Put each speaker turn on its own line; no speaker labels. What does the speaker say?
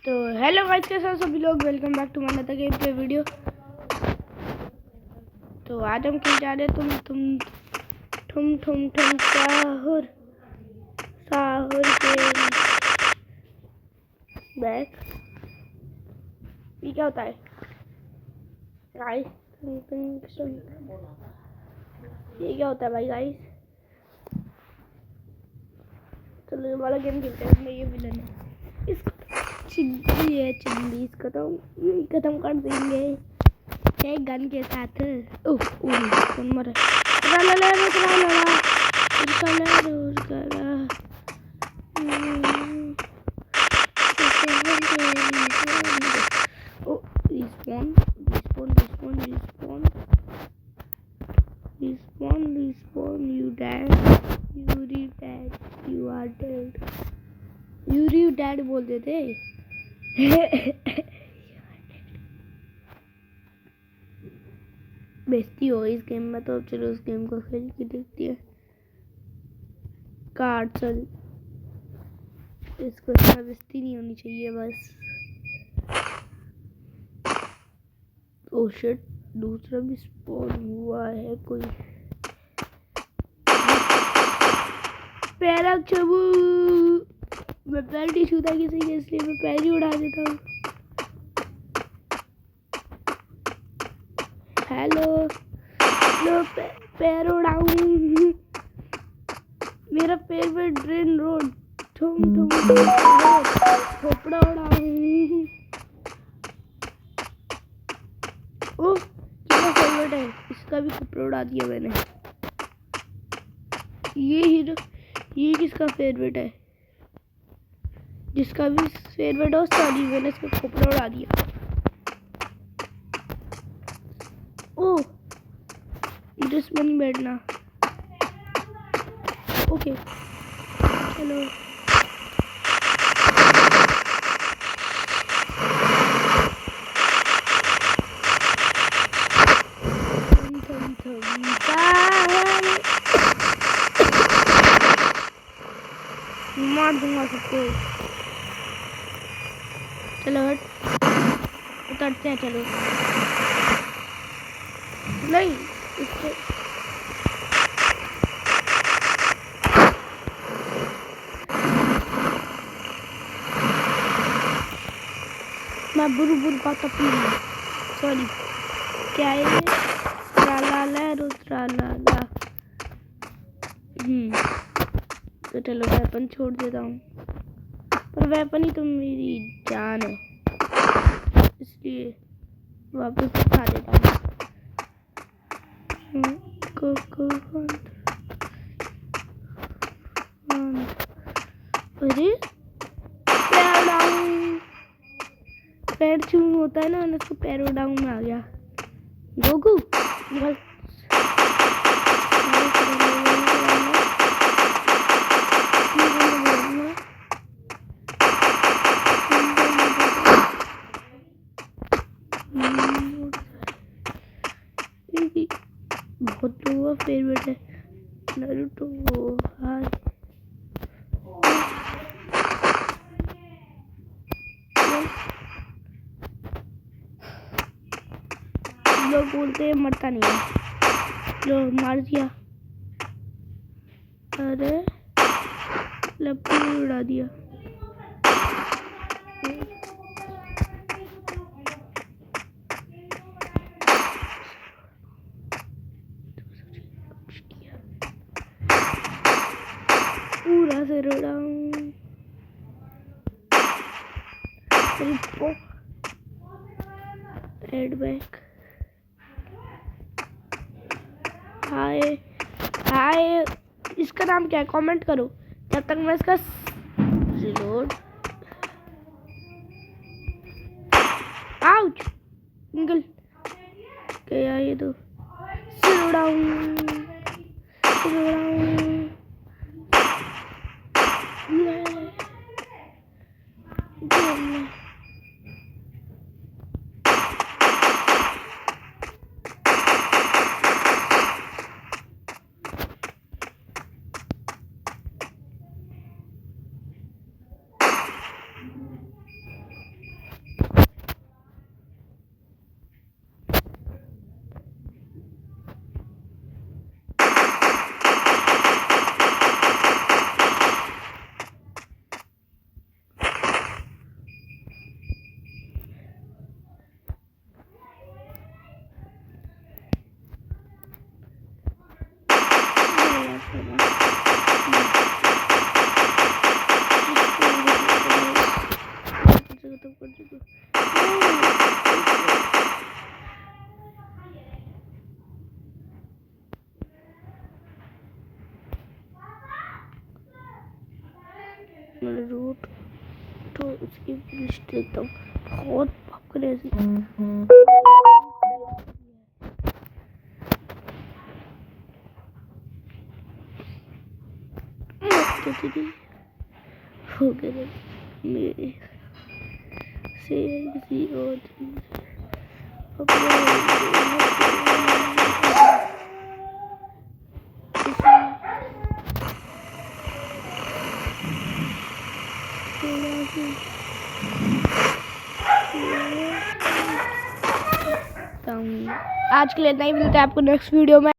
तो hello guys, कैसे हो सभी लोग। Welcome back to my another game play video. तो आज हम खेल जा रहे हैं तुम साहुर गेम बैक। ये क्या होता है गाइस? ये क्या होता है भाई गाइस? चलो ये वाला गेम खेलते हैं। इसमें ये विलन है, इसको चिल्ली इसको तो यही खत्म कर देंगे एक गन के साथ। कौन मरा? Respawn, you dead, you are dead, you dead बोलते थे। बेइज्जती हो इस गेम में, तो चलो उस गेम को खेल के देखती है। कार्ड चल, इसको इतना बेइज्जती नहीं होनी चाहिए बस। ओह शिट, दूसरा भी स्पॉन हुआ है कोई। पैर चबू, मैं पैर नहीं छूता किसी के, इसलिए मैं पैर ही उड़ा देता हूँ। हेलो लो, पैर उड़ाऊं। मेरा पैर पे ड्रेन रोड खोपड़ा उड़ाऊं। ओह कितना फेवरेट है, इसका भी खोपड़ा उड़ा दिया मैंने। ये हीरो, ये किसका फेवरेट है? जिसका भी फेवरेट हो सॉरी, मैंने इसका खोपड़ा उड़ा दिया। ओह इधर बनी बैठना। ओके चलो मार दूंगा सबको। चलो हट, उतरते हैं। चलो नहीं इसको मैं बुरु बात अपनी सॉरी क्या है त्राला रुत्राला। तो चलो वेपन छोड़ देता हूँ, पर वेपन ही तो मेरी जान है, इसलिए वापस उठा देता हूँ। अरे पैर डाउन, पैर छू होता है ना, मैंने उसको पैर डाउन में आ गया। गोकू बहुत लोगों का फेवरेट है नारुतो। हाय लोग बोलते हैं मरता नहीं है, जो मार दिया। अरे लपटी उड़ा दिया। पूरा से उड़ाऊं। Head back. हाय हाय, इसका नाम क्या है कमेंट करो, जब तक मैं इसका रिलोड। आउच निकल गया ये तो। तो उसकी लिस्ट देखता हूँ। बहुत क्रेजी हो गए मेरे से आज के लिए नहीं मिलता है आपको नेक्स्ट वीडियो में।